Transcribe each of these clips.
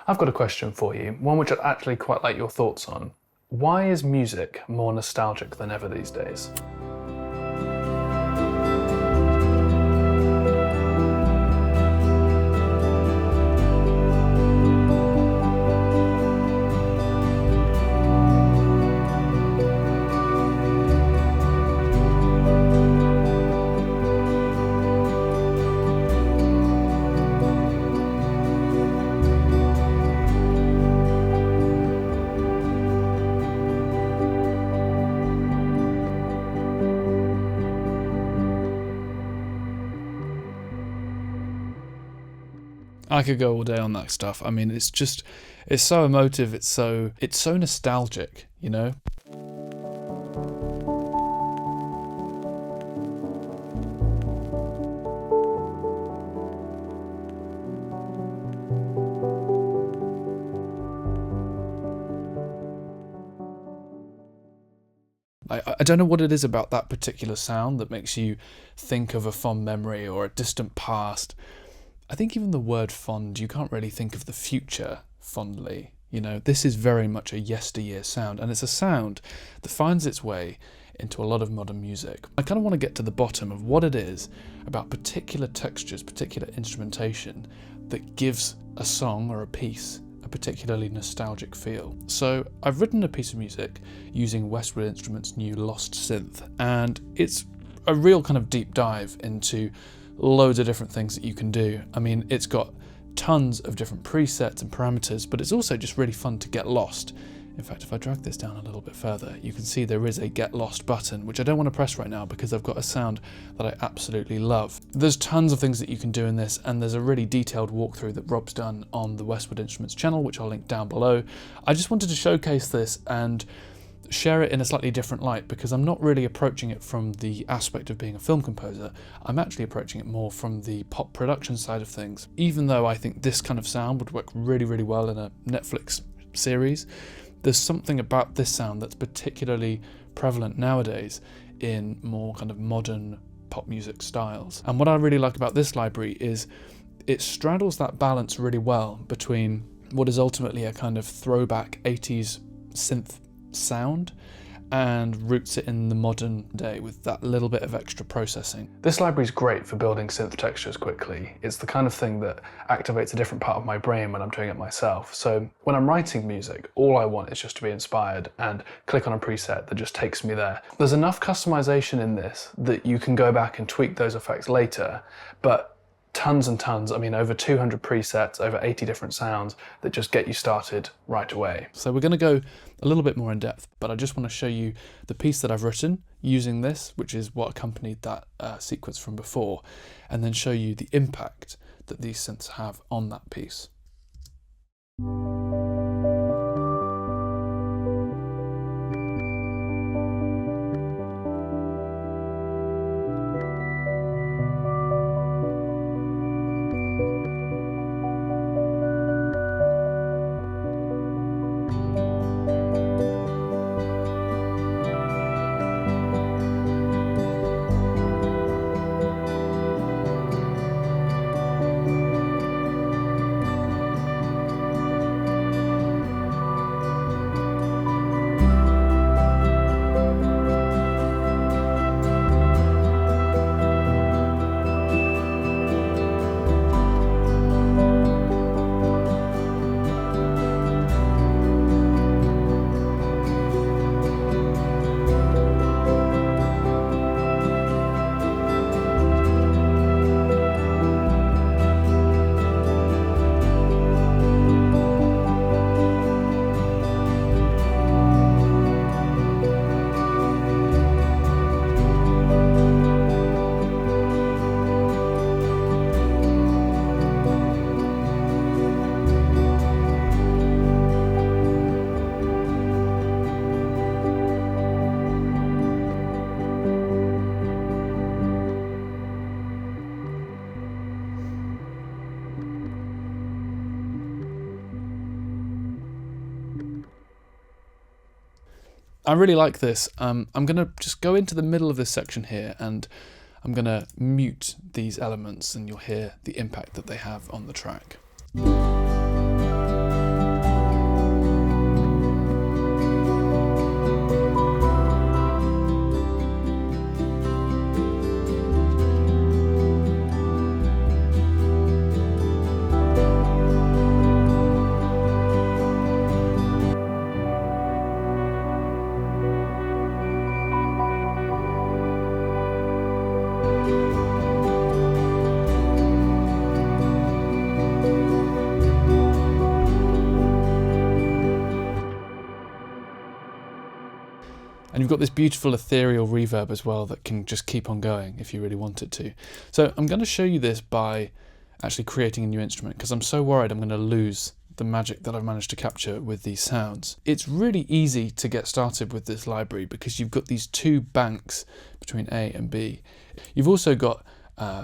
I've got a question for you, one which I'd actually quite like your thoughts on. Why is music more nostalgic than ever these days? I could go all day on that stuff. I mean, it's so emotive. It's so nostalgic, you know? I don't know what it is about that particular sound that makes you think of a fond memory or a distant past. I think even the word fond, you can't really think of the future fondly. You know, this is very much a yesteryear sound, and it's a sound that finds its way into a lot of modern music. I kind of want to get to the bottom of what it is about particular textures, particular instrumentation that gives a song or a piece a particularly nostalgic feel. So I've written a piece of music using Westwood Instruments' new Lost Synth, and it's a real kind of deep dive into loads of different things that you can do. I mean, it's got tons of different presets and parameters, but it's also just really fun to get lost. In fact, if I drag this down a little bit further, you can see there is a Get Lost button, which I don't want to press right now because I've got a sound that I absolutely love. There's tons of things that you can do in this, and there's a really detailed walkthrough that Rob's done on the Westwood Instruments channel, which I'll link down below. I just wanted to showcase this and share it in a slightly different light because I'm not really approaching it from the aspect of being a film composer. I'm actually approaching it more from the pop production side of things. Even though I think this kind of sound would work really, really well in a Netflix series, there's something about this sound that's particularly prevalent nowadays in more kind of modern pop music styles. And what I really like about this library is it straddles that balance really well between what is ultimately a kind of throwback 80s synth sound and roots it in the modern day with that little bit of extra processing. This library is great for building synth textures quickly. It's the kind of thing that activates a different part of my brain when I'm doing it myself. So when I'm writing music, all I want is just to be inspired and click on a preset that just takes me there. There's enough customization in this that you can go back and tweak those effects later, but tons and tons, I mean over 200 presets, over 80 different sounds that just get you started right away. So we're going to go a little bit more in depth, but I just want to show you the piece that I've written using this, which is what accompanied that sequence from before, and then show you the impact that these synths have on that piece. I really like this. I'm going to just go into the middle of this section here and I'm going to mute these elements and you'll hear the impact that they have on the track. And you've got this beautiful ethereal reverb as well that can just keep on going if you really want it to. So I'm going to show you this by actually creating a new instrument, because I'm so worried I'm going to lose the magic that I've managed to capture with these sounds. It's really easy to get started with this library because you've got these two banks between A and B. You've also got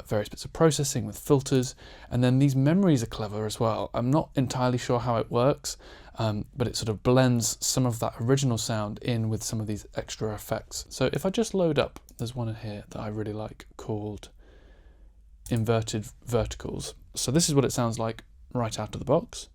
various bits of processing with filters, and then these memories are clever as well. I'm not entirely sure how it works, but it sort of blends some of that original sound in with some of these extra effects. So if I just load up, there's one in here that I really like called Inverted Verticals. So this is what it sounds like right out of the box.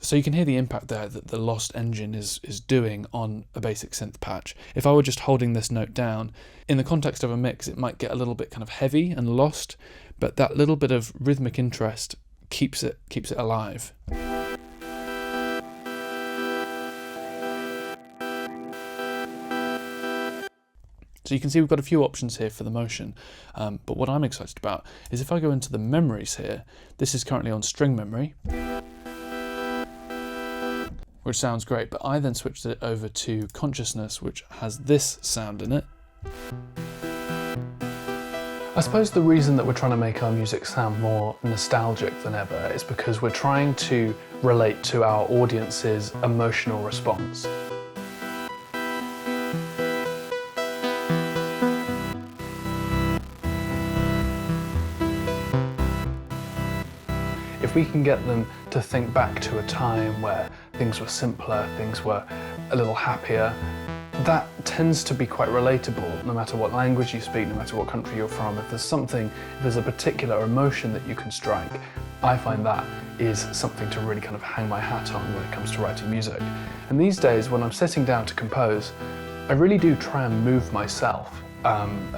So you can hear the impact there that the Lost engine is doing on a basic synth patch. If I were just holding this note down, in the context of a mix, it might get a little bit kind of heavy and lost, but that little bit of rhythmic interest keeps it alive. So you can see we've got a few options here for the motion, but what I'm excited about is if I go into the memories here, this is currently on string memory, which sounds great, but I then switched it over to consciousness, which has this sound in it. I suppose the reason that we're trying to make our music sound more nostalgic than ever is because we're trying to relate to our audience's emotional response. If we can get them to think back to a time where things were simpler, things were a little happier, that tends to be quite relatable no matter what language you speak, no matter what country you're from. If there's a particular emotion that you can strike, I find that is something to really kind of hang my hat on when it comes to writing music. And these days, when I'm sitting down to compose, I really do try and move myself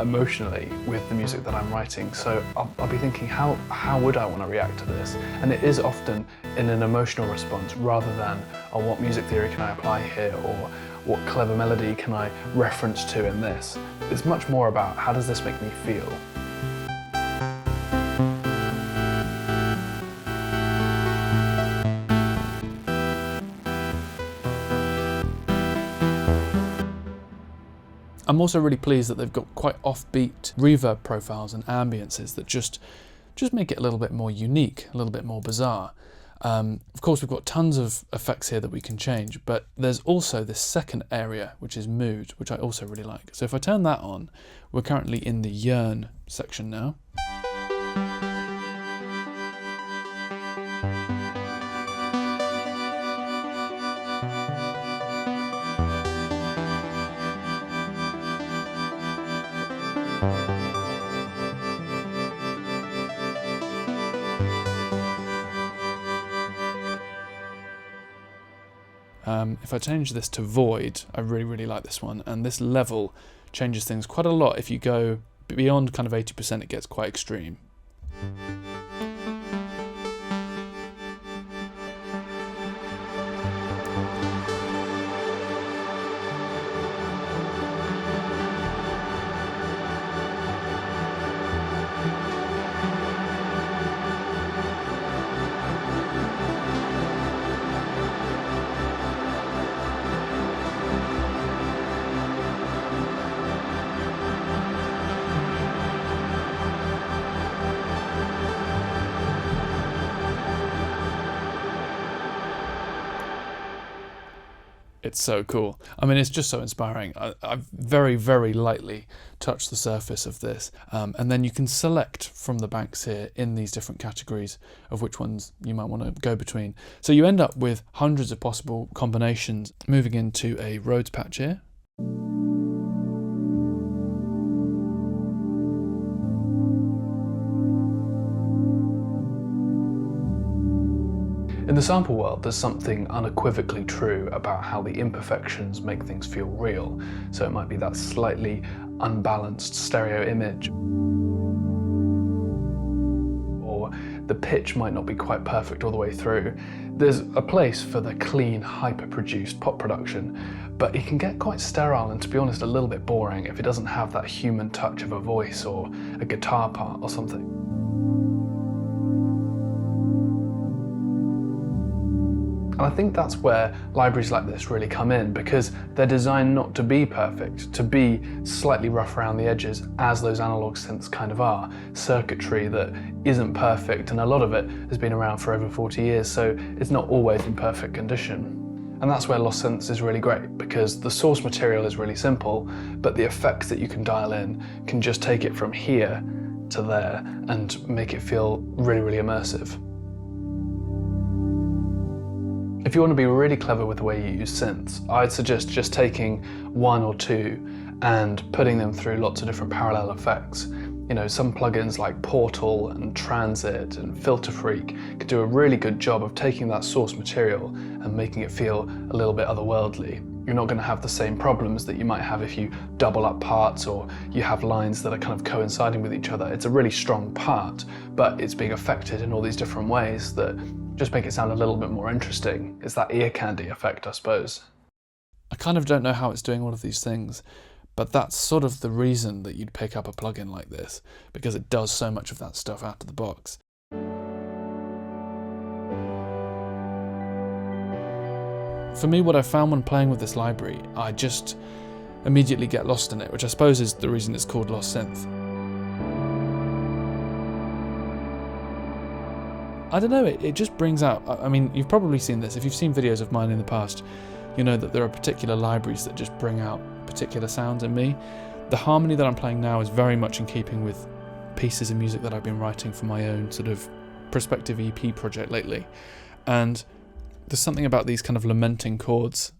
emotionally with the music that I'm writing. So I'll be thinking, how would I want to react to this? And it is often in an emotional response rather than, oh, what music theory can I apply here, or what clever melody can I reference to in this? It's much more about, how does this make me feel? I'm also really pleased that they've got quite offbeat reverb profiles and ambiences that just make it a little bit more unique, a little bit more bizarre. Of course, we've got tons of effects here that we can change, but there's also this second area, which is mood, which I also really like. So if I turn that on, we're currently in the yearn section now. If I change this to void, I really like this one, and this level changes things quite a lot. If you go beyond kind of 80%, it gets quite extreme. It's so cool. I mean, it's just so inspiring. I've very lightly touched the surface of this, and then you can select from the banks here in these different categories of which ones you might want to go between. So you end up with hundreds of possible combinations. Moving into a Rhodes patch here. In the sample world, there's something unequivocally true about how the imperfections make things feel real. So it might be that slightly unbalanced stereo image, or the pitch might not be quite perfect all the way through. There's a place for the clean, hyper-produced pop production, but it can get quite sterile and, to be honest, a little bit boring if it doesn't have that human touch of a voice or a guitar part or something. And I think that's where libraries like this really come in, because they're designed not to be perfect, to be slightly rough around the edges, as those analog synths kind of are. Circuitry that isn't perfect, and a lot of it has been around for over 40 years, so it's not always in perfect condition. And that's where Lost Synths is really great, because the source material is really simple, but the effects that you can dial in can just take it from here to there and make it feel really, really immersive. If you want to be really clever with the way you use synths, I'd suggest just taking one or two and putting them through lots of different parallel effects. You know, some plugins like Portal and Transit and Filter Freak could do a really good job of taking that source material and making it feel a little bit otherworldly. You're not going to have the same problems that you might have if you double up parts or you have lines that are kind of coinciding with each other. It's a really strong part, but it's being affected in all these different ways that just make it sound a little bit more interesting. It's that ear candy effect, I suppose. I kind of don't know how it's doing all of these things, but that's sort of the reason that you'd pick up a plugin like this, because it does so much of that stuff out of the box. For me, what I found when playing with this library, I just immediately get lost in it, which I suppose is the reason it's called Lost Synth. I don't know, it just brings out, I mean, you've probably seen this. If you've seen videos of mine in the past, you know that there are particular libraries that just bring out particular sounds in me. The harmony that I'm playing now is very much in keeping with pieces of music that I've been writing for my own sort of prospective EP project lately. And there's something about these kind of lamenting chords.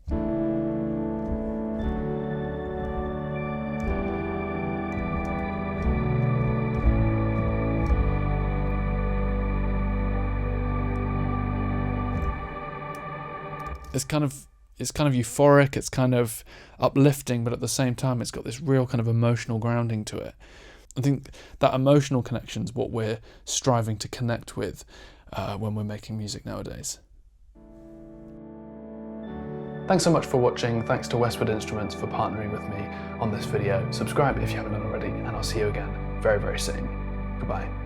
It's kind of euphoric, it's kind of uplifting, but at the same time it's got this real kind of emotional grounding to it. I think that emotional connection is what we're striving to connect with when we're making music nowadays. Thanks so much for watching. Thanks to Westwood Instruments for partnering with me on this video. Subscribe if you haven't done already, and I'll see you again very, very soon. Goodbye.